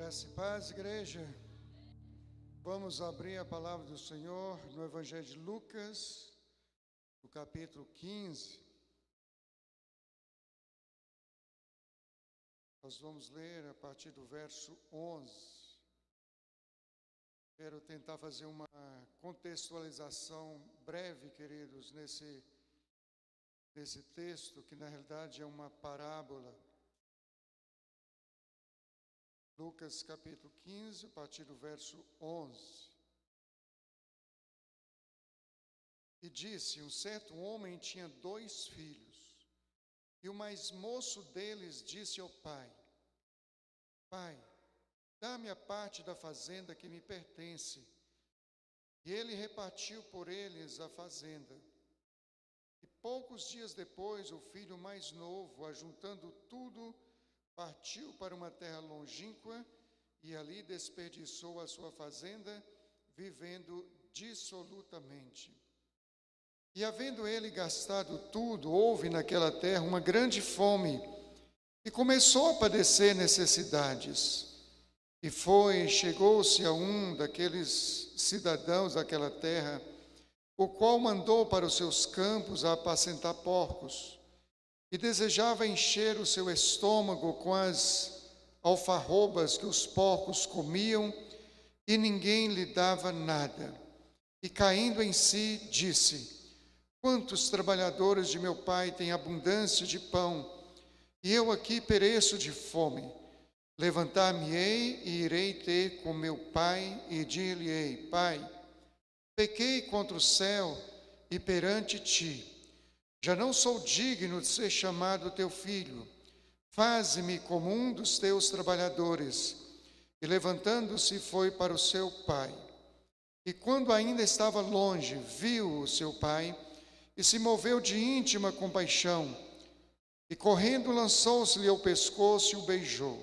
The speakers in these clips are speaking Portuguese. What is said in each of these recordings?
Graça e paz, igreja. Vamos abrir a palavra do Senhor no Evangelho de Lucas, no capítulo 15. Nós vamos ler a partir do verso 11. Quero tentar fazer uma contextualização breve, queridos, nesse texto, que na realidade é uma parábola. Lucas capítulo 15, a partir do verso 11. E disse: um certo homem tinha 2 filhos, e o mais moço deles disse ao pai: Pai, dá-me a parte da fazenda que me pertence. E ele repartiu por eles a fazenda. E poucos dias depois, o filho mais novo, ajuntando tudo, partiu para uma terra longínqua e ali desperdiçou a sua fazenda, vivendo dissolutamente. E havendo ele gastado tudo, houve naquela terra uma grande fome, e começou a padecer necessidades. E chegou-se a um daqueles cidadãos daquela terra, o qual mandou para os seus campos a apacentar porcos, e desejava encher o seu estômago com as alfarrobas que os porcos comiam, e ninguém lhe dava nada. E caindo em si, disse: quantos trabalhadores de meu pai têm abundância de pão, e eu aqui pereço de fome. Levantar-me-ei e irei ter com meu pai, e dir-lhe-ei: Pai, pequei contra o céu e perante ti. Já não sou digno de ser chamado teu filho. Faze-me como um dos teus trabalhadores. E levantando-se foi para o seu pai. E quando ainda estava longe, viu o seu pai e se moveu de íntima compaixão. E correndo lançou-se-lhe ao pescoço e o beijou.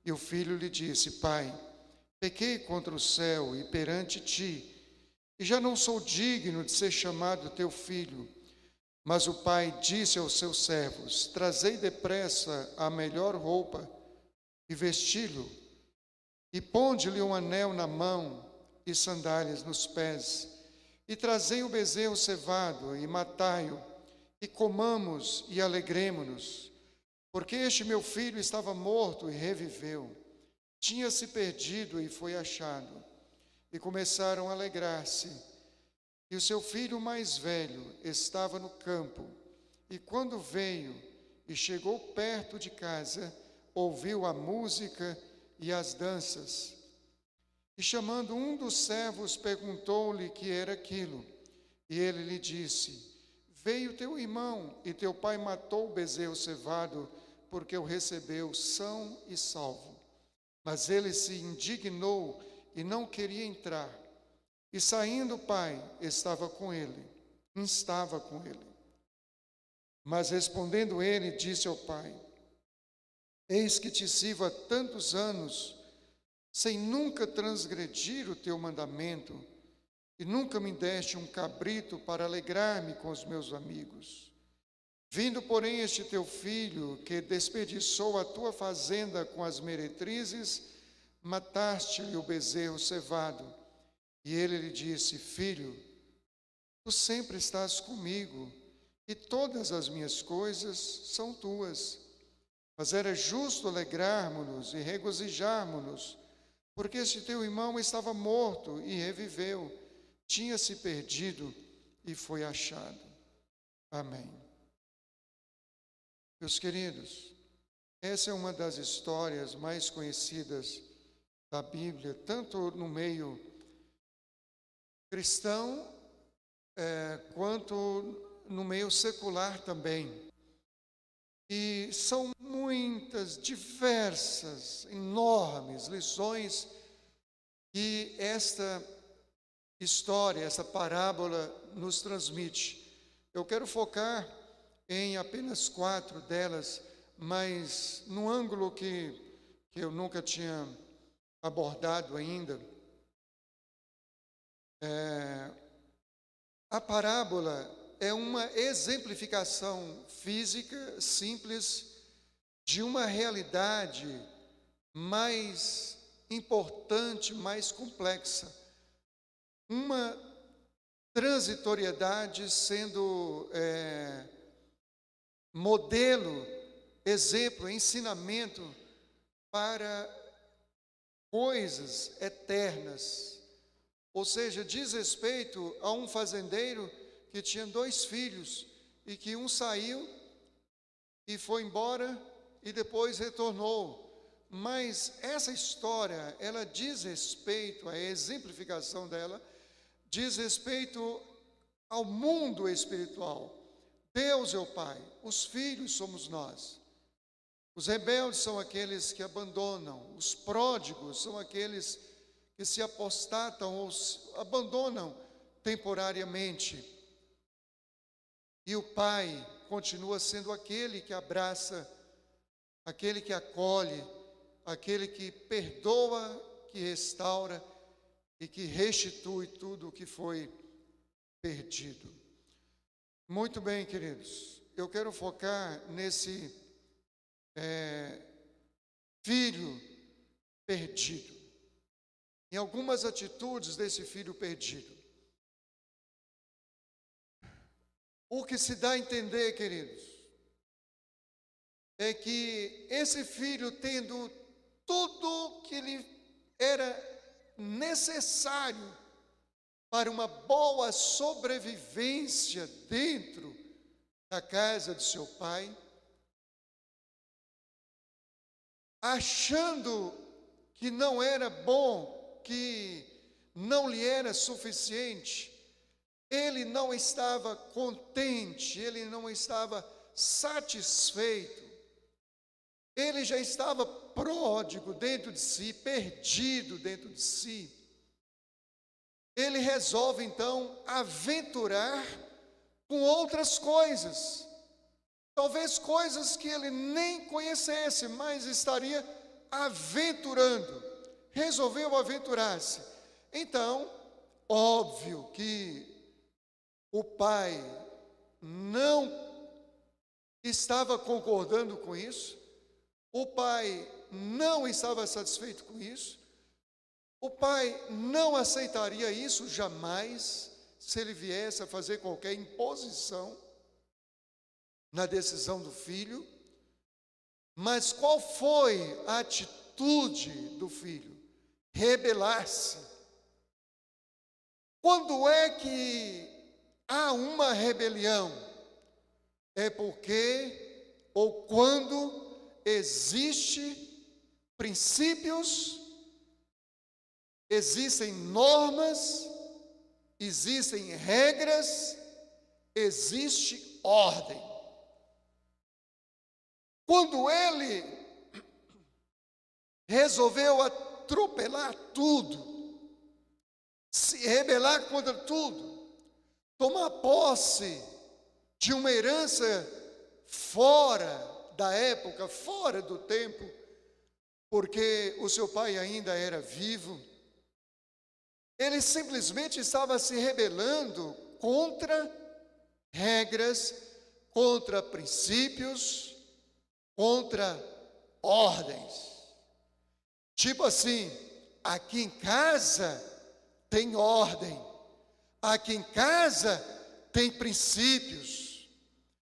E o filho lhe disse: Pai, pequei contra o céu e perante ti, e já não sou digno de ser chamado teu filho. Mas o pai disse aos seus servos: trazei depressa a melhor roupa e vesti-lo, e ponde-lhe um anel na mão e sandálias nos pés, e trazei o bezerro cevado e matai-o, e comamos e alegremo-nos, porque este meu filho estava morto e reviveu, tinha-se perdido e foi achado. E começaram a alegrar-se. E o seu filho mais velho estava no campo, e quando veio e chegou perto de casa, ouviu a música e as danças. E chamando um dos servos, perguntou-lhe que era aquilo. E ele lhe disse: veio teu irmão, e teu pai matou o bezerro cevado, porque o recebeu são e salvo. Mas ele se indignou e não queria entrar. E saindo o pai, instava com ele. Mas respondendo ele, disse ao pai: eis que te sirvo há tantos anos, sem nunca transgredir o teu mandamento, e nunca me deste um cabrito para alegrar-me com os meus amigos. Vindo, porém, este teu filho, que desperdiçou a tua fazenda com as meretrizes, mataste-lhe o bezerro cevado. E ele lhe disse: filho, tu sempre estás comigo, e todas as minhas coisas são tuas. Mas era justo alegrarmos-nos e regozijarmos-nos, porque este teu irmão estava morto e reviveu, tinha-se perdido e foi achado. Amém. Meus queridos, essa é uma das histórias mais conhecidas da Bíblia, tanto no meio cristão, quanto no meio secular também. E são muitas, diversas, enormes lições que esta história, essa parábola nos transmite. Eu quero focar em apenas 4 delas, mas num ângulo que eu nunca tinha abordado ainda. A parábola é uma exemplificação física simples de uma realidade mais importante, mais complexa. Uma transitoriedade sendo modelo, exemplo, ensinamento para coisas eternas. Ou seja, diz respeito a um fazendeiro que tinha 2 filhos e que um saiu e foi embora e depois retornou. Mas essa história, ela diz respeito, a exemplificação dela, diz respeito ao mundo espiritual. Deus é o Pai, os filhos somos nós. Os rebeldes são aqueles que abandonam, os pródigos são aqueles que se apostatam ou abandonam temporariamente. E o Pai continua sendo aquele que abraça, aquele que acolhe, aquele que perdoa, que restaura e que restitui tudo o que foi perdido. Muito bem, queridos, eu quero focar nesse filho perdido, em algumas atitudes desse filho perdido. O que se dá a entender, queridos, é que esse filho, tendo tudo que lhe era necessário para uma boa sobrevivência dentro da casa de seu pai, achando que não era bom, que não lhe era suficiente, ele não estava contente, ele não estava satisfeito, ele já estava pródigo dentro de si, perdido dentro de si. Ele resolve então aventurar com outras coisas, talvez coisas que ele nem conhecesse, mas estaria aventurando, resolveu aventurar-se. Então, óbvio que o pai não estava concordando com isso, o pai não estava satisfeito com isso, o pai não aceitaria isso jamais, se ele viesse a fazer qualquer imposição na decisão do filho. Mas qual foi a atitude do filho? Rebelar-se. Quando é que há uma rebelião? É porque ou quando existe princípios, existem normas, existem regras, existe ordem. Quando ele resolveu atropelar tudo, se rebelar contra tudo, tomar posse de uma herança fora da época, fora do tempo, porque o seu pai ainda era vivo, ele simplesmente estava se rebelando contra regras, contra princípios, contra ordens. Tipo assim, aqui em casa tem ordem, aqui em casa tem princípios,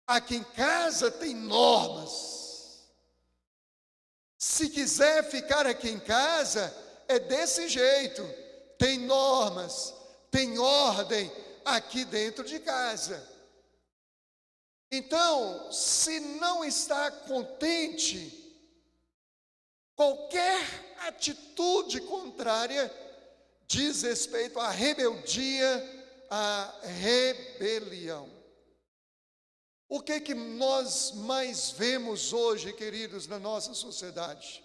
aqui em casa tem normas. Se quiser ficar aqui em casa, é desse jeito, tem normas, tem ordem aqui dentro de casa. Então, se não está contente, qualquer atitude contrária diz respeito à rebeldia, à rebelião. O que nós mais vemos hoje, queridos, na nossa sociedade?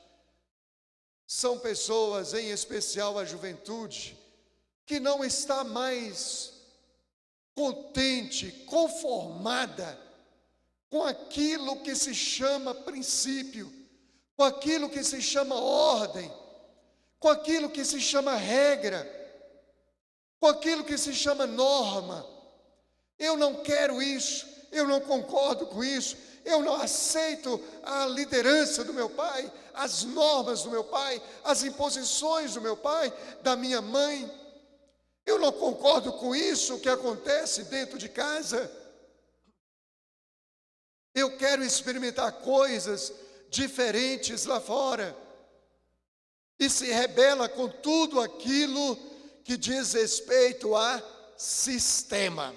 São pessoas, em especial a juventude, que não está mais contente, conformada com aquilo que se chama princípio, com aquilo que se chama ordem, com aquilo que se chama regra, com aquilo que se chama norma. Eu não quero isso, eu não concordo com isso, eu não aceito a liderança do meu pai, as normas do meu pai, as imposições do meu pai, da minha mãe. Eu não concordo com isso que acontece dentro de casa. Eu quero experimentar coisas diferentes lá fora. E se rebela com tudo aquilo que diz respeito a sistema.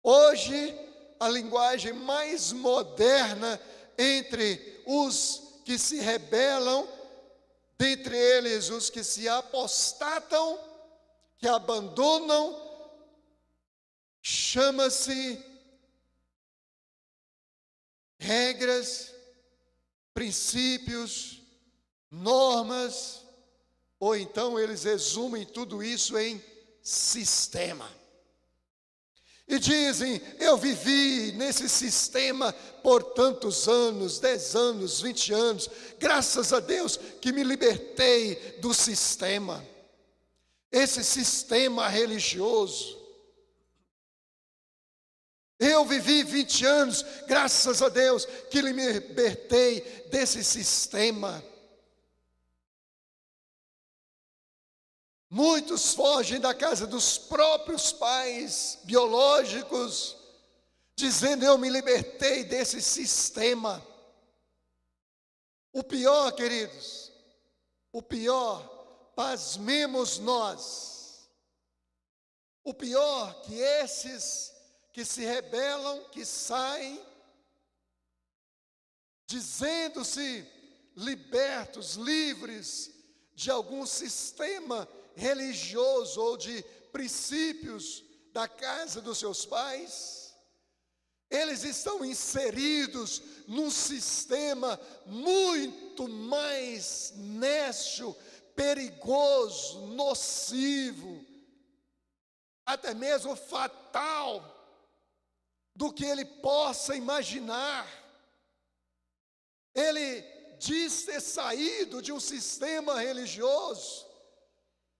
Hoje, a linguagem mais moderna entre os que se rebelam, dentre eles os que se apostatam, que abandonam, chama-se regras, princípios, normas, ou então eles resumem tudo isso em sistema. E dizem, eu vivi nesse sistema por tantos anos, 10 anos, 20 anos, graças a Deus que me libertei do sistema. Esse sistema religioso. Eu vivi 20 anos, graças a Deus que me libertei desse sistema. Muitos fogem da casa dos próprios pais biológicos, dizendo, eu me libertei desse sistema. O pior, queridos, o pior, pasmemos nós, o pior que esses que se rebelam, que saem, dizendo-se libertos, livres de algum sistema religioso ou de princípios da casa dos seus pais, eles estão inseridos num sistema muito mais nécio, perigoso, nocivo, até mesmo fatal, do que ele possa imaginar. Ele diz ter saído de um sistema religioso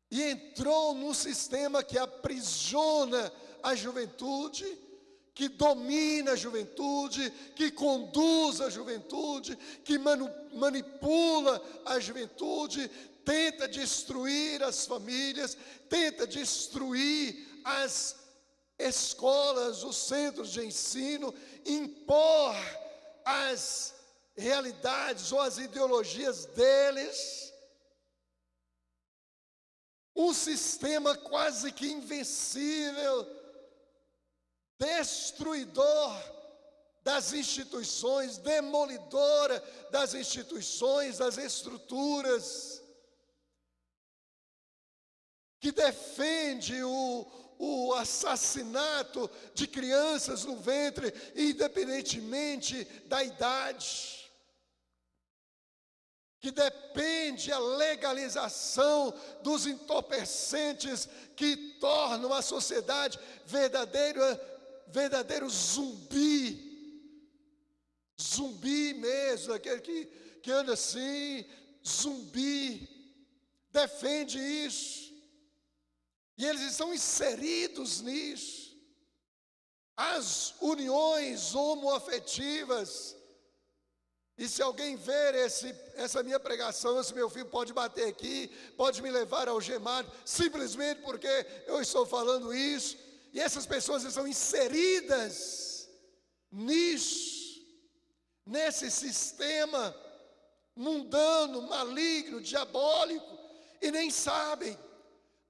e entrou num sistema que aprisiona a juventude, que domina a juventude, que conduz a juventude, que manipula a juventude, tenta destruir as famílias, tenta destruir as escolas, os centros de ensino, impor as realidades ou as ideologias deles. Um sistema quase que invencível, destruidor das instituições, demolidora das instituições, das estruturas, que defende o assassinato de crianças no ventre, independentemente da idade, que depende a legalização dos entorpecentes que tornam a sociedade verdadeiro zumbi mesmo, aquele que anda assim, zumbi, defende isso, e eles estão inseridos nisso. As uniões homoafetivas. E se alguém ver essa minha pregação, esse meu filho pode bater aqui, pode me levar algemado, simplesmente porque eu estou falando isso. E essas pessoas estão inseridas nisso, nesse sistema mundano, maligno, diabólico, e nem sabem.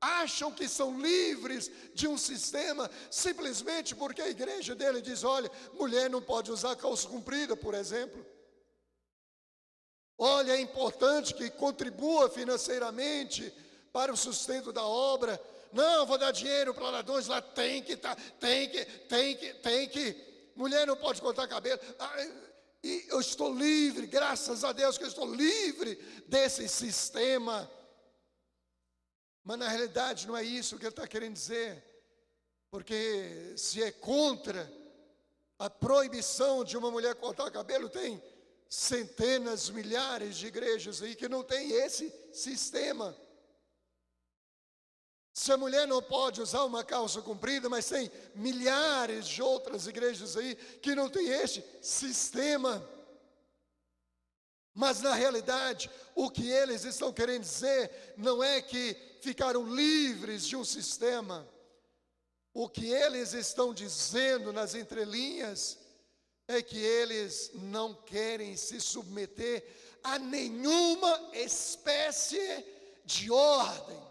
Acham que são livres de um sistema simplesmente porque a igreja dele diz, olha, mulher não pode usar calça comprida, por exemplo. Olha, é importante que contribua financeiramente para o sustento da obra. Não, vou dar dinheiro para ladrões, lá tem que. Mulher não pode cortar cabelo. E eu estou livre, graças a Deus que eu estou livre desse sistema. Mas na realidade não é isso que ele está querendo dizer. Porque se é contra a proibição de uma mulher cortar cabelo, tem centenas, milhares de igrejas aí que não tem esse sistema. Se a mulher não pode usar uma calça comprida, mas tem milhares de outras igrejas aí que não tem este sistema. Mas na realidade, o que eles estão querendo dizer não é que ficaram livres de um sistema. O que eles estão dizendo nas entrelinhas é que eles não querem se submeter a nenhuma espécie de ordem,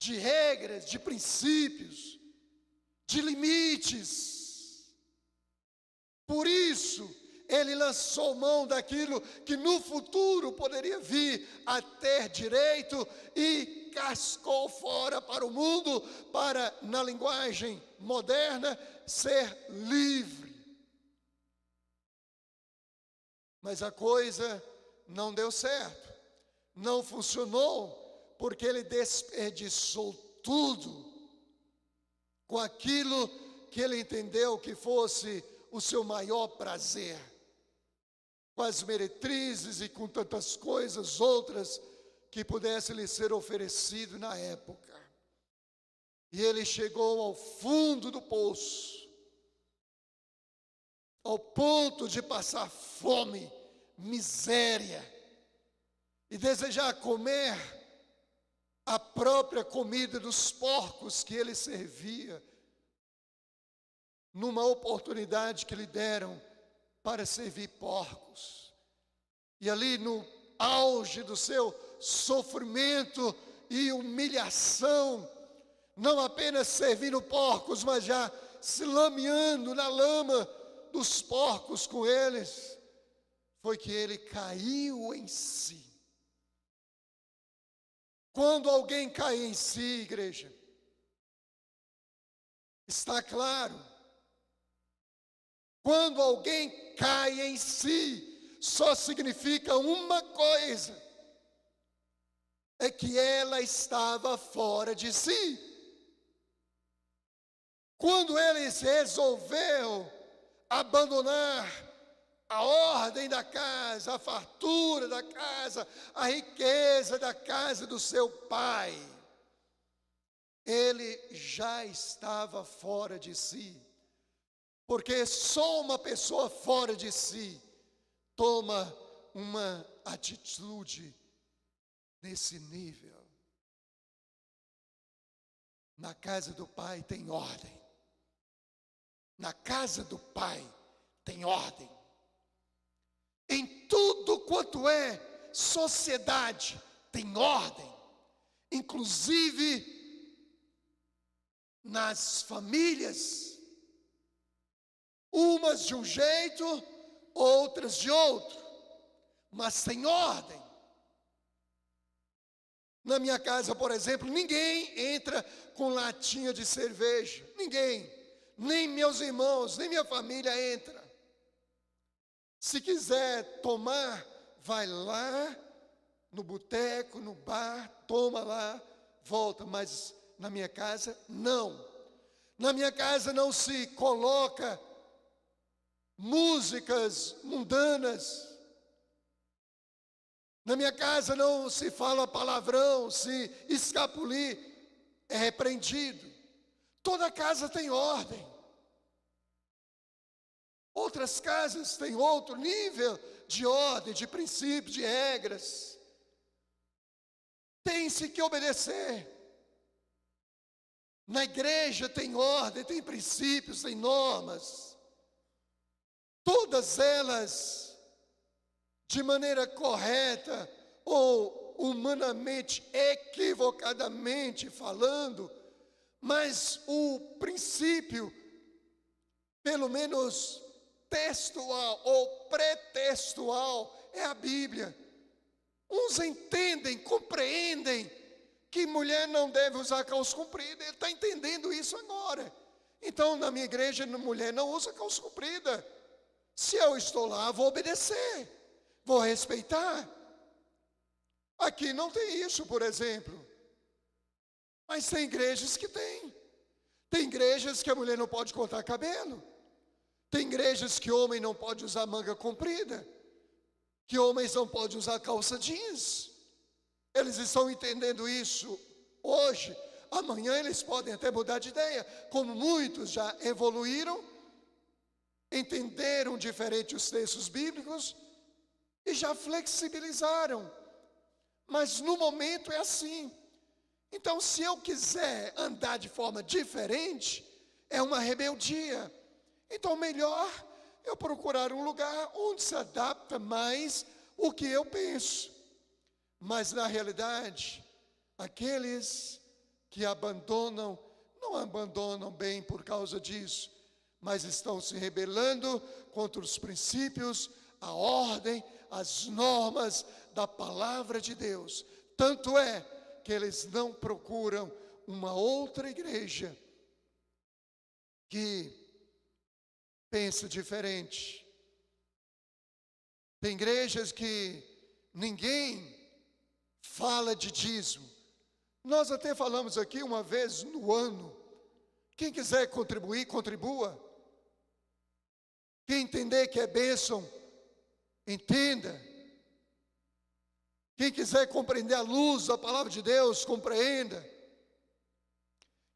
de regras, de princípios, de limites. Por isso, ele lançou mão daquilo que no futuro poderia vir a ter direito e cascou fora para o mundo, para, na linguagem moderna, ser livre. Mas a coisa não deu certo, não funcionou, porque ele desperdiçou tudo com aquilo que ele entendeu que fosse o seu maior prazer, com as meretrizes e com tantas coisas outras que pudesse lhe ser oferecido na época. E ele chegou ao fundo do poço, ao ponto de passar fome, miséria, e desejar comer a própria comida dos porcos que ele servia, numa oportunidade que lhe deram para servir porcos. E ali no auge do seu sofrimento e humilhação, não apenas servindo porcos, mas já se lameando na lama dos porcos com eles, foi que ele caiu em si. Quando alguém cai em si, igreja, está claro, quando alguém cai em si, só significa uma coisa: é que ela estava fora de si. Quando ele resolveu abandonar a ordem da casa, a fartura da casa, a riqueza da casa do seu pai, ele já estava fora de si. Porque só uma pessoa fora de si toma uma atitude nesse nível. Na casa do pai tem ordem. Na casa do pai tem ordem. Em tudo quanto é sociedade tem ordem. Inclusive nas famílias. Umas de um jeito, outras de outro, mas tem ordem. Na minha casa, por exemplo, ninguém entra com latinha de cerveja, ninguém, nem meus irmãos, nem minha família entra. Se quiser tomar, vai lá no boteco, no bar, toma lá, volta, mas na minha casa, não. Na minha casa não se coloca músicas mundanas. Na minha casa não se fala palavrão, se escapulir é repreendido. Toda casa tem ordem. Outras casas têm outro nível de ordem, de princípios, de regras. Tem-se que obedecer. Na igreja tem ordem, tem princípios, tem normas. Todas elas, de maneira correta ou humanamente, equivocadamente falando, mas o princípio, pelo menos textual ou pretextual, é a Bíblia. Uns entendem, compreendem que mulher não deve usar calça comprida. Ele está entendendo isso agora. Então, na minha igreja, mulher não usa calça comprida. Se eu estou lá, vou obedecer, vou respeitar. Aqui não tem isso, por exemplo. Mas tem igrejas que tem. Tem igrejas que a mulher não pode cortar cabelo. Tem igrejas que homem não pode usar manga comprida. Que homens não podem usar calça jeans. Eles estão entendendo isso hoje Amanhã eles podem até mudar de ideia, como muitos já evoluíram, entenderam diferente os textos bíblicos e já flexibilizaram. Mas no momento é assim. Então, se eu quiser andar de forma diferente, é uma rebeldia. Então, melhor eu procurar um lugar onde se adapta mais o que eu penso. Mas, na realidade, aqueles que abandonam, não abandonam bem por causa disso, mas estão se rebelando contra os princípios, a ordem, as normas da palavra de Deus. Tanto é que eles não procuram uma outra igreja que pense diferente. Tem igrejas que ninguém fala de dízimo. Nós até falamos aqui uma vez no ano. Quem quiser contribuir, contribua. Quem entender que é bênção, entenda. Quem quiser compreender a luz da palavra de Deus, compreenda.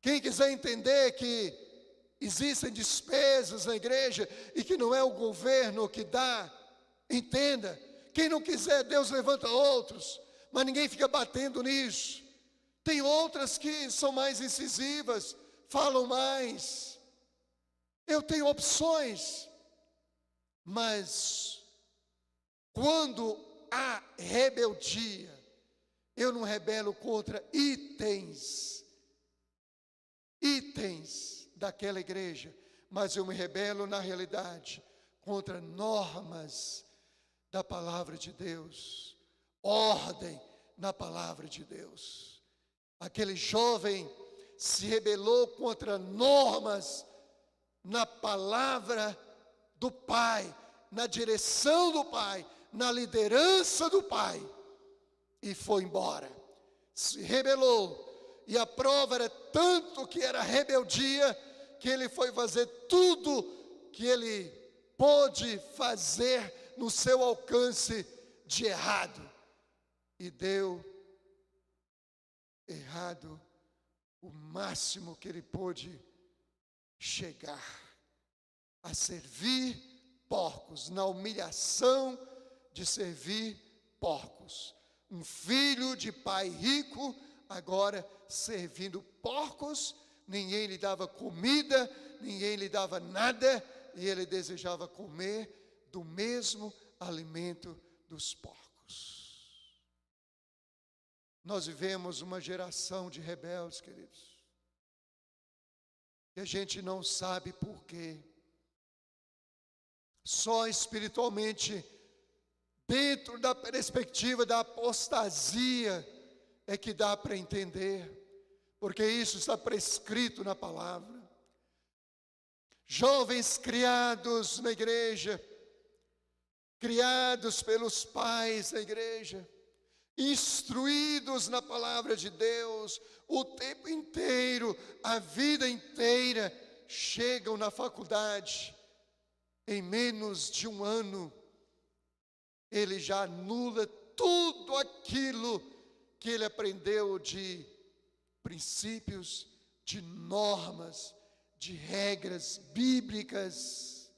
Quem quiser entender que existem despesas na igreja e que não é o governo que dá, entenda. Quem não quiser, Deus levanta outros, mas ninguém fica batendo nisso. Tem outras que são mais incisivas, falam mais. Eu tenho opções, mas quando há rebeldia, eu não rebelo contra itens daquela igreja, mas eu me rebelo na realidade contra normas da palavra de Deus, ordem na palavra de Deus. Aquele jovem se rebelou contra normas na palavra do Pai, na direção do Pai, na liderança do Pai, e foi embora. Se rebelou, e a prova era tanto que era rebeldia, que ele foi fazer tudo que ele pôde fazer no seu alcance de errado, e deu errado o máximo que ele pôde chegar, a servir porcos, na humilhação de servir porcos. Um filho de pai rico, agora servindo porcos, ninguém lhe dava comida, ninguém lhe dava nada, e ele desejava comer do mesmo alimento dos porcos. Nós vivemos uma geração de rebeldes, queridos, que a gente não sabe por quê. Só espiritualmente, dentro da perspectiva da apostasia, é que dá para entender, porque isso está prescrito na palavra. Jovens criados na igreja, criados pelos pais da igreja, instruídos na palavra de Deus, o tempo inteiro, a vida inteira, chegam na faculdade, em menos de um ano, ele já anula tudo aquilo que ele aprendeu de princípios, de normas, de regras bíblicas,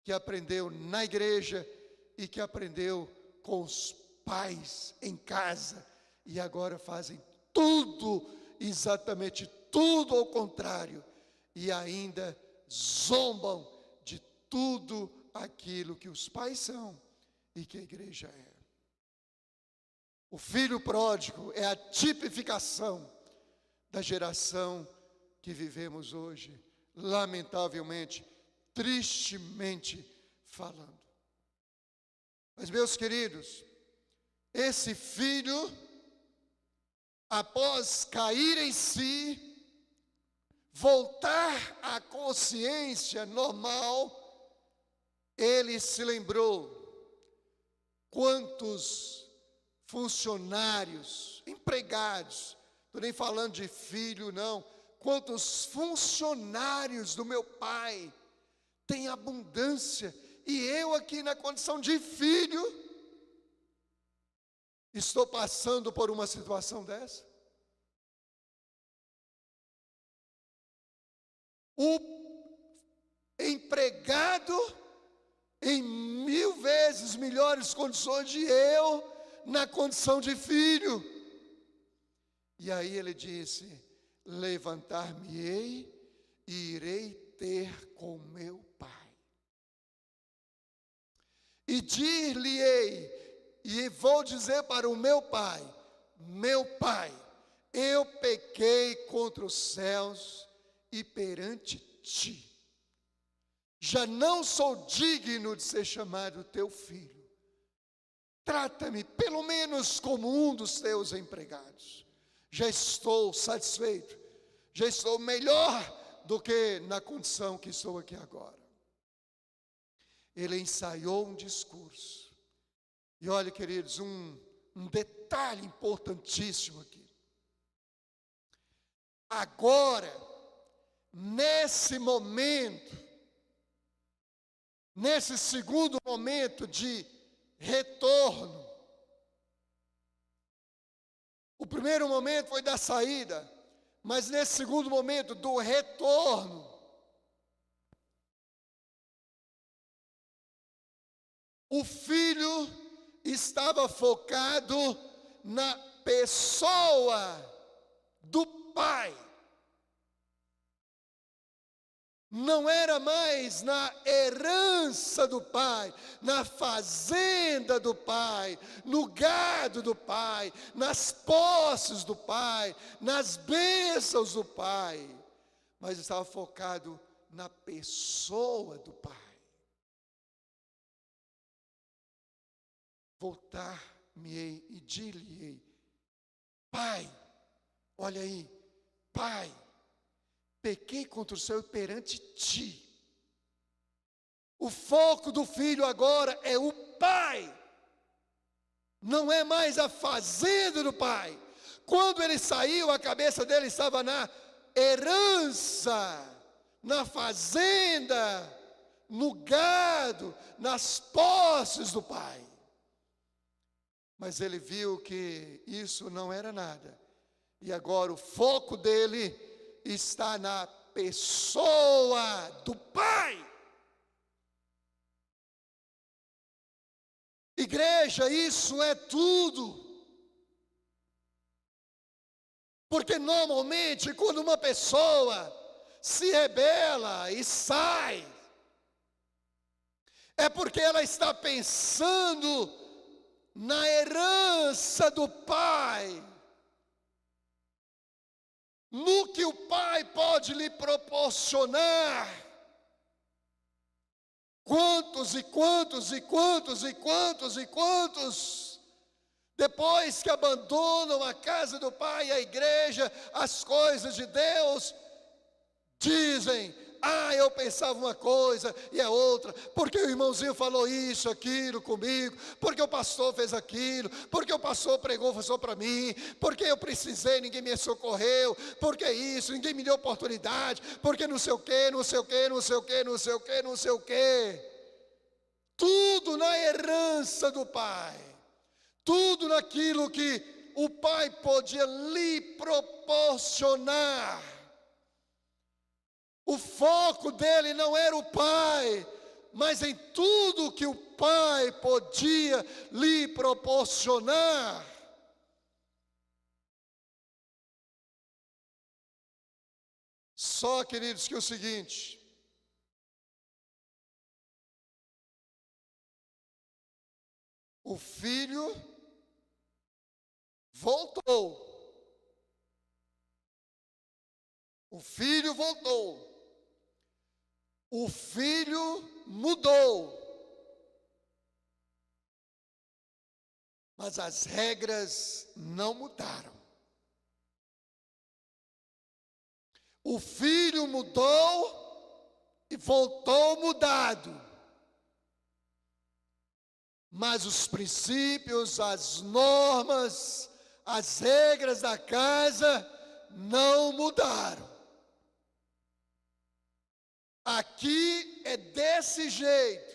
que aprendeu na igreja e que aprendeu com os pais em casa, e agora fazem tudo, exatamente tudo ao contrário, e ainda zombam de tudo aquilo que os pais são e que a igreja é. O filho pródigo é a tipificação da geração que vivemos hoje, lamentavelmente, tristemente falando. Mas, meus queridos, esse filho, após cair em si, voltar à consciência normal, ele se lembrou quantos funcionários, empregados, estou nem falando de filho não, quantos funcionários do meu pai têm abundância, e eu aqui na condição de filho, estou passando por uma situação dessa. o empregado em 1000 vezes melhores condições de eu, na condição de filho. E aí ele disse: levantar-me-ei e irei ter com meu pai. E dir-lhe-ei, e vou dizer para o meu pai: meu pai, eu pequei contra os céus e perante ti. Já não sou digno de ser chamado teu filho. Trata-me pelo menos como um dos teus empregados. Já estou satisfeito. Já estou melhor do que na condição que estou aqui agora. Ele ensaiou um discurso. E olha, queridos, um detalhe importantíssimo aqui. Agora, nesse momento, nesse segundo momento de retorno, o primeiro momento foi da saída, mas nesse segundo momento do retorno, o filho estava focado na pessoa do pai. Não era mais na herança do pai, na fazenda do pai, no gado do pai, nas posses do pai, nas bênçãos do pai, mas estava focado na pessoa do pai. Voltar-me-ei e dir-lhe-ei: pai, olha aí, pai, pequei contra o céu e perante ti. O foco do filho agora é o pai, não é mais a fazenda do pai. Quando ele saiu, a cabeça dele estava na herança, na fazenda, no gado, nas posses do pai. Mas ele viu que isso não era nada, e agora o foco dele está na pessoa do pai. Igreja, isso é tudo. Porque normalmente quando uma pessoa se rebela e sai, é porque ela está pensando na herança do pai, no que o pai pode lhe proporcionar. Quantos depois que abandonam a casa do pai, a igreja, as coisas de Deus, dizem: eu pensava uma coisa e é outra, porque o irmãozinho falou isso, aquilo comigo, porque o pastor fez aquilo, porque o pastor pregou só para mim, porque eu precisei, ninguém me socorreu, porque isso, ninguém me deu oportunidade, porque não sei o que. Tudo na herança do pai, tudo naquilo que o pai podia lhe proporcionar. O foco dele não era o pai, mas em tudo que o pai podia lhe proporcionar. Só, queridos, que o seguinte: o filho voltou. O filho voltou. O filho mudou. Mas as regras não mudaram. O filho mudou e voltou mudado. Mas os princípios, as normas, as regras da casa não mudaram. Aqui é desse jeito.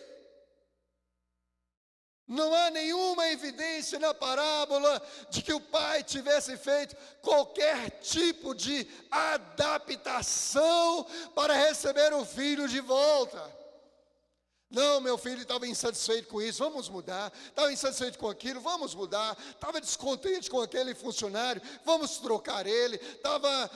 Não há nenhuma evidência na parábola de que o pai tivesse feito qualquer tipo de adaptação para receber o filho de volta. Não, meu filho estava insatisfeito com isso, vamos mudar. Estava insatisfeito com aquilo, vamos mudar. Estava descontente com aquele funcionário, vamos trocar ele. Estava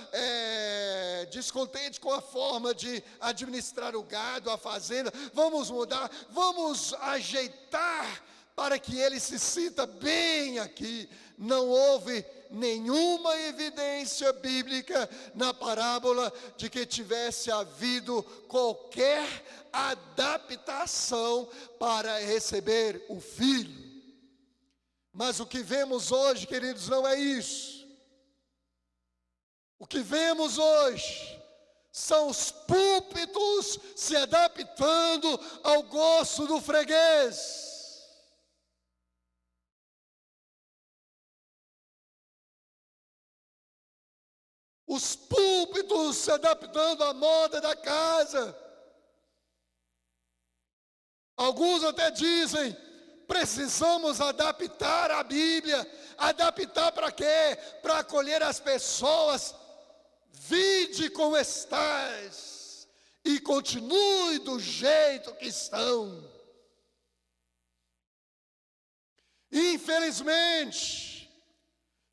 descontente com a forma de administrar o gado, a fazenda, vamos mudar. Vamos ajeitar para que ele se sinta bem aqui. Não houve nenhuma evidência bíblica na parábola de que tivesse havido qualquer adaptação para receber o filho. Mas o que vemos hoje, queridos, não é isso. O que vemos hoje são os púlpitos se adaptando ao gosto do freguês. Os púlpitos se adaptando à moda da casa. Alguns até dizem, precisamos adaptar a Bíblia. Adaptar para quê? Para acolher as pessoas. Vinde como estás e continue do jeito que estão. Infelizmente,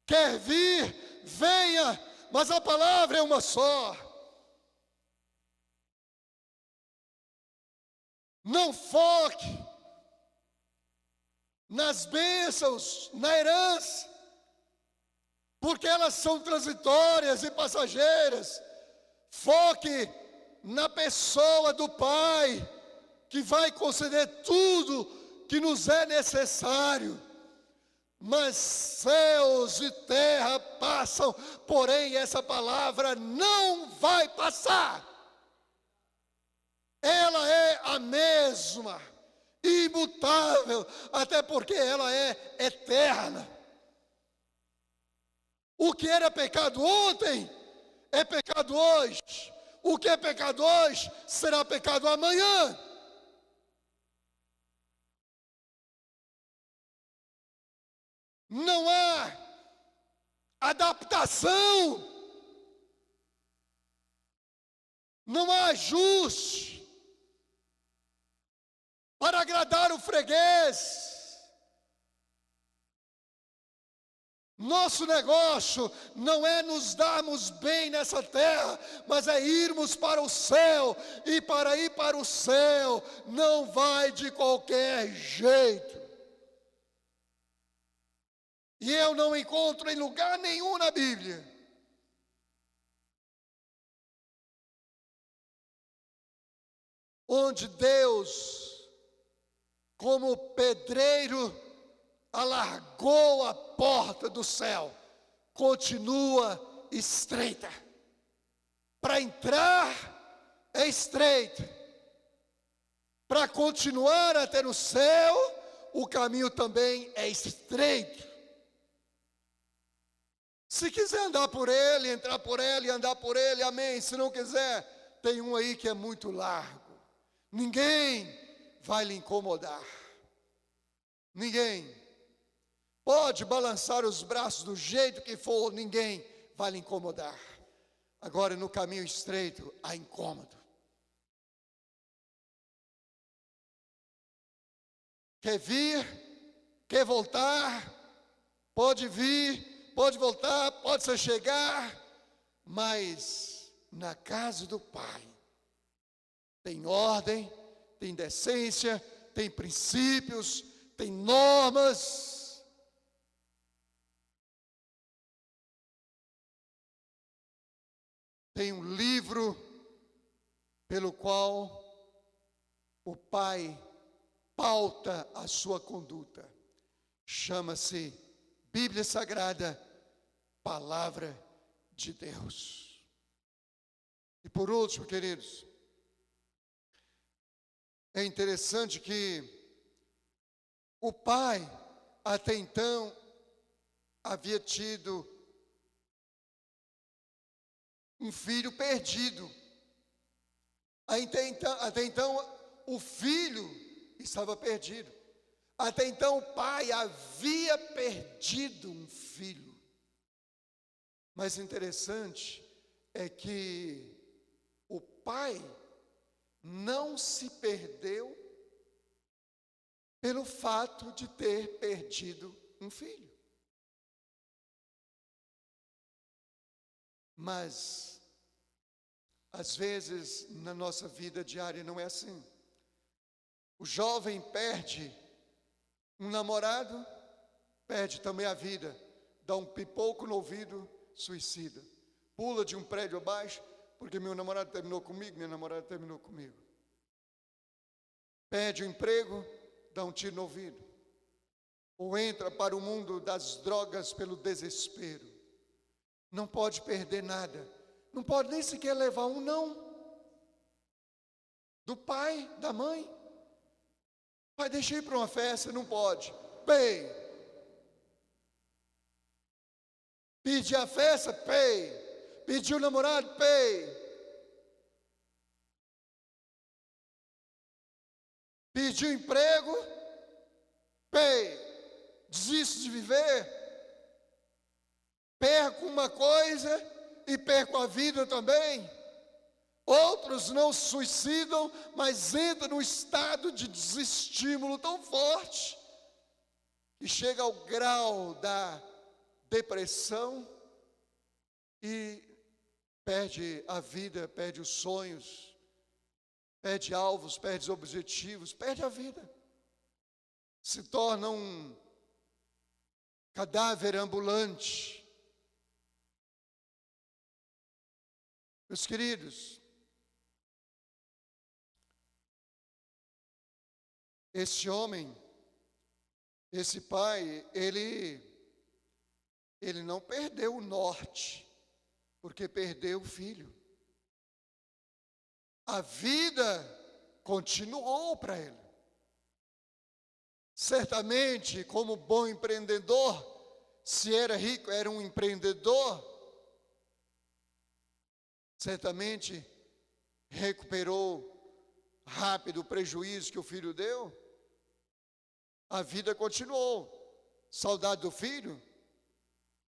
quer vir, venha, mas a palavra é uma só. Não foque nas bênçãos, na herança, porque elas são transitórias e passageiras. Foque na pessoa do Pai, que vai conceder tudo que nos é necessário. Mas céus e terra passam, porém essa palavra não vai passar. Ela é a mesma, imutável, até porque ela é eterna. O que era pecado ontem, é pecado hoje. O que é pecado hoje, será pecado amanhã. Não há adaptação, não há ajuste para agradar o freguês. Nosso negócio não é nos darmos bem nessa terra, mas é irmos para o céu, e para ir para o céu não vai de qualquer jeito. E eu não encontro em lugar nenhum na Bíblia onde Deus, como pedreiro, alargou a porta do céu, continua estreita. Para entrar é estreito. Para continuar até no céu, o caminho também é estreito. Se quiser andar por ele, entrar por ele, andar por ele, amém. Se não quiser, tem um aí que é muito largo. Ninguém vai lhe incomodar. Ninguém. Pode balançar os braços do jeito que for, ninguém vai lhe incomodar. Agora, no caminho estreito, há incômodo. Quer vir? Quer voltar? Pode vir. Pode voltar, pode se chegar, mas na casa do Pai tem ordem, tem decência, tem princípios, tem normas. Tem um livro pelo qual o Pai pauta a sua conduta. Chama-se Bíblia Sagrada, Palavra de Deus. E por último, queridos, é interessante que o pai, até então, havia tido um filho perdido. Até então, o filho estava perdido. Até então o pai havia perdido um filho. Mas interessante é que o pai não se perdeu pelo fato de ter perdido um filho. Mas, às vezes, na nossa vida diária não é assim. O jovem perde um namorado, perde também a vida, dá um pipoco no ouvido, suicida. Pula de um prédio abaixo, porque meu namorado terminou comigo, minha namorada terminou comigo. Perde o emprego, dá um tiro no ouvido. Ou entra para o mundo das drogas pelo desespero. Não pode perder nada. Não pode nem sequer levar um não. Do pai, da mãe. Pai, deixa eu ir para uma festa, não pode. Bem. Pedir a festa, pay. Pedir o namorado, pay. Pedir o emprego, pay. Desisto de viver. Perco uma coisa e perco a vida também. Outros não se suicidam, mas entram num estado de desestímulo tão forte que chega ao grau da depressão e perde a vida, perde os sonhos, perde alvos, perde os objetivos, perde a vida. Se torna um cadáver ambulante. Meus queridos, esse homem, esse pai, ele não perdeu o norte, porque perdeu o filho. A vida continuou para ele. Certamente, como bom empreendedor, se era rico, era um empreendedor, certamente recuperou rápido o prejuízo que o filho deu. A vida continuou. Saudade do filho?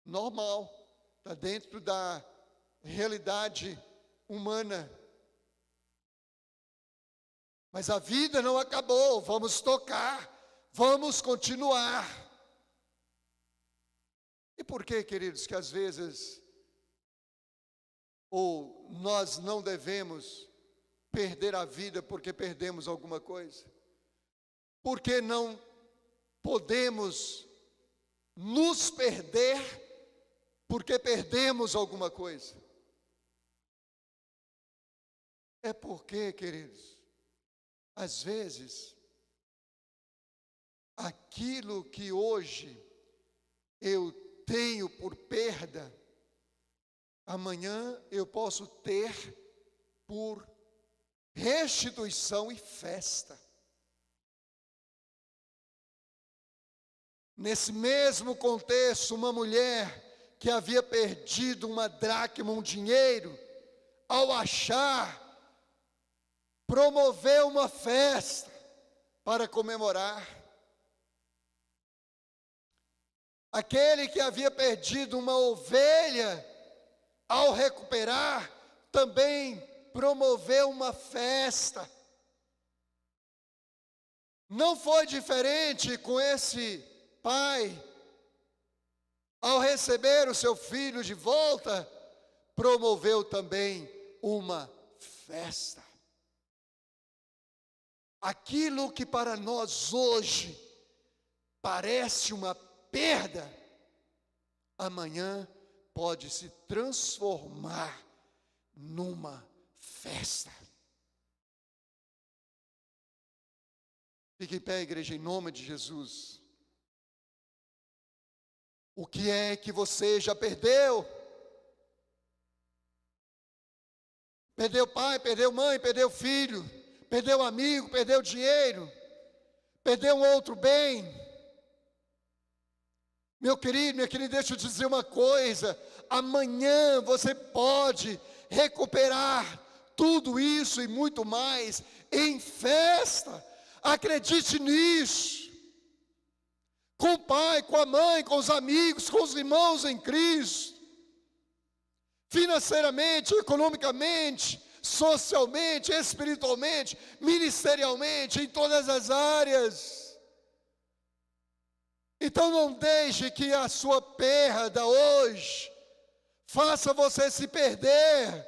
Normal. Está dentro da realidade humana. Mas a vida não acabou. Vamos tocar. Vamos continuar. E por que, queridos, que às vezes ou nós não devemos perder a vida porque perdemos alguma coisa? Porque não podemos nos perder porque perdemos alguma coisa? É porque, queridos, às vezes, aquilo que hoje eu tenho por perda, amanhã eu posso ter por restituição e festa. Nesse mesmo contexto, uma mulher que havia perdido uma dracma, um dinheiro, ao achar, promoveu uma festa para comemorar. Aquele que havia perdido uma ovelha, ao recuperar, também promoveu uma festa. Não foi diferente com esse pai. Ao receber o seu filho de volta, promoveu também uma festa. Aquilo que para nós hoje parece uma perda, amanhã pode se transformar numa festa. Fique em pé, igreja, em nome de Jesus. O que é que você já perdeu? Perdeu pai, perdeu mãe, perdeu filho, perdeu amigo, perdeu dinheiro, perdeu um outro bem. Meu querido, minha querida, deixa eu te dizer uma coisa. Amanhã você pode recuperar tudo isso e muito mais em festa. Acredite nisso. com o pai, com a mãe, com os amigos, com os irmãos em Cristo. Financeiramente, economicamente, socialmente, espiritualmente, ministerialmente, em todas as áreas. Então não deixe que a sua perda hoje faça você se perder.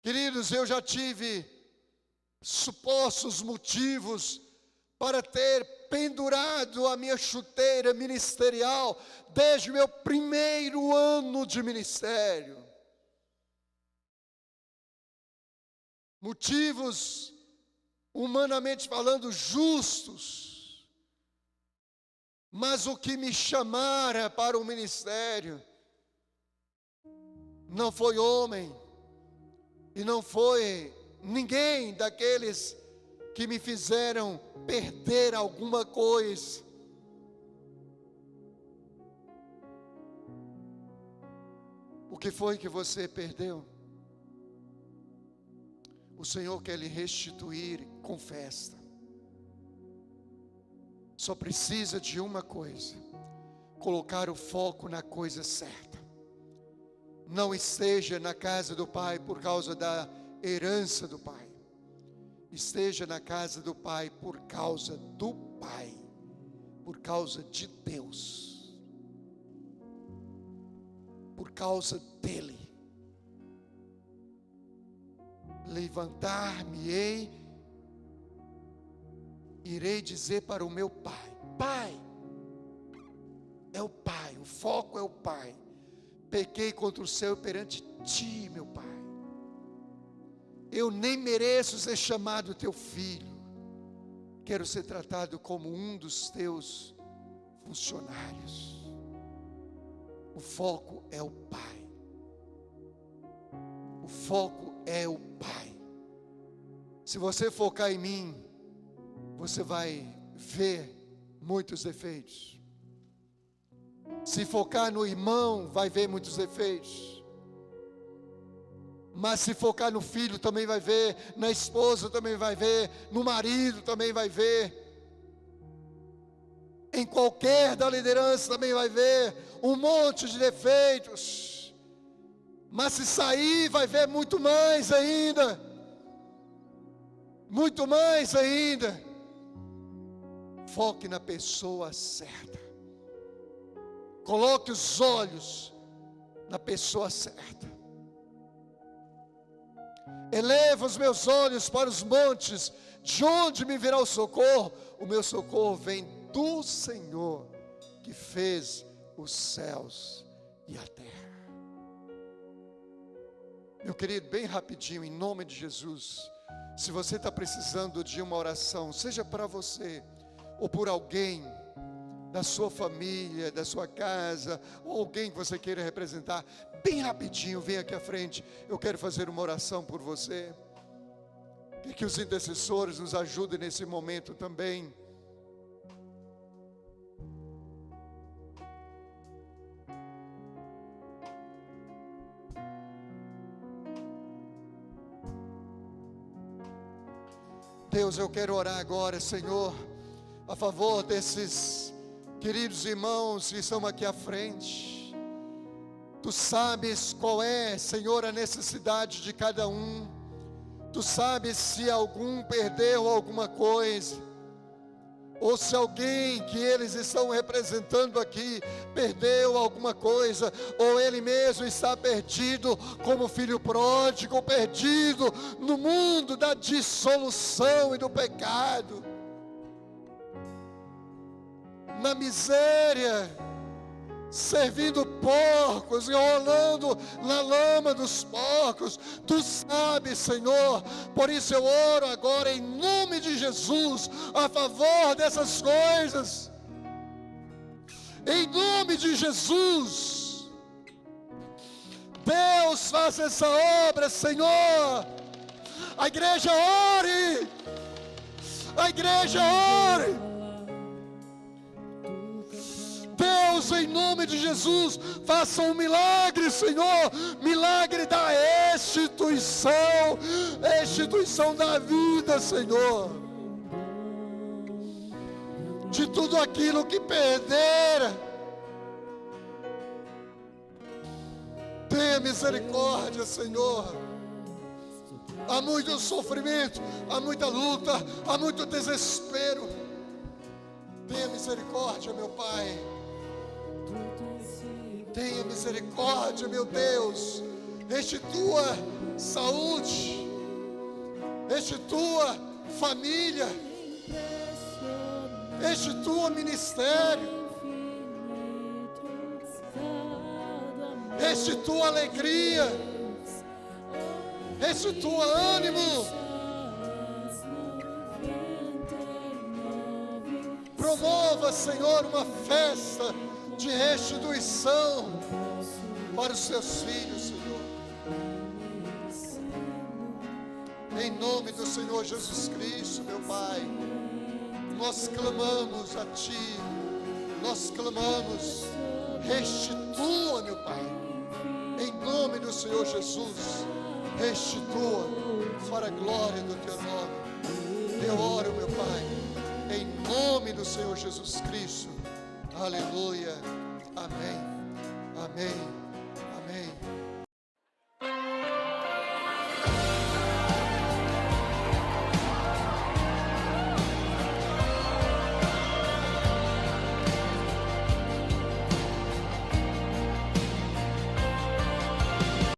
Queridos, eu já tive supostos motivos para ter pendurado a minha chuteira ministerial desde o meu primeiro ano de ministério. Motivos, humanamente falando, justos. Mas o que me chamara para o ministério não foi homem, e não foi ninguém daqueles que me fizeram perder alguma coisa. O que foi que você perdeu? O Senhor quer lhe restituir com festa. Só precisa de uma coisa: colocar o foco na coisa certa. Não esteja na casa do Pai por causa da herança do Pai. Esteja na casa do Pai por causa do Pai, por causa de Deus, por causa dEle. Levantar-me-ei, irei dizer para o meu Pai: Pai, é o Pai, o foco é o Pai. Pequei contra o céu perante Ti, meu Pai. Eu nem mereço ser chamado Teu filho. Quero ser tratado como um dos Teus funcionários. O foco é o Pai. O foco é o Pai. Se você focar em mim, você vai ver muitos defeitos. Se focar no irmão, vai ver muitos defeitos. Mas se focar no filho, também vai ver. Na esposa, também vai ver. No marido, também vai ver. Em qualquer da liderança, também vai ver um monte de defeitos. Mas se sair, vai ver muito mais ainda. Muito mais ainda. Foque na pessoa certa. Coloque os olhos na pessoa certa. Eleva os meus olhos para os montes, de onde me virá o socorro? O meu socorro vem do Senhor, que fez os céus e a terra. Meu querido, bem rapidinho, em nome de Jesus, se você está precisando de uma oração, seja para você ou por alguém da sua família, da sua casa, ou alguém que você queira representar, bem rapidinho, vem aqui à frente. Eu quero fazer uma oração por você. Que os intercessores nos ajudem nesse momento também. Deus, eu quero orar agora, Senhor, a favor desses queridos irmãos que estão aqui à frente. Tu sabes qual é, Senhor, a necessidade de cada um. Tu sabes se algum perdeu alguma coisa, ou se alguém que eles estão representando aqui perdeu alguma coisa, ou ele mesmo está perdido como filho pródigo, perdido no mundo da dissolução e do pecado, na miséria, servindo porcos e rolando na lama dos porcos. Tu sabes, Senhor, por isso eu oro agora em nome de Jesus a favor dessas coisas, em nome de Jesus. Deus, faça essa obra, Senhor. A igreja ore, a igreja ore. Deus, em nome de Jesus, faça um milagre, Senhor, milagre da restituição da vida, Senhor. de tudo aquilo que perdera. Tenha misericórdia, Senhor. Há muito sofrimento, há muita luta, há muito desespero. Tenha misericórdia, meu Pai. Tenha misericórdia, meu Deus. Restitua saúde, restitua família, restitua ministério, restitua alegria, restitua ânimo. Promova, Senhor, uma festa de restituição para os seus filhos, Senhor. Em nome do Senhor Jesus Cristo, meu Pai, nós clamamos a Ti, nós clamamos, restitua, meu Pai, em nome do Senhor Jesus, restitua para a glória do Teu nome. Eu oro, meu Pai, em nome do Senhor Jesus Cristo. Aleluia. Amém. Amém.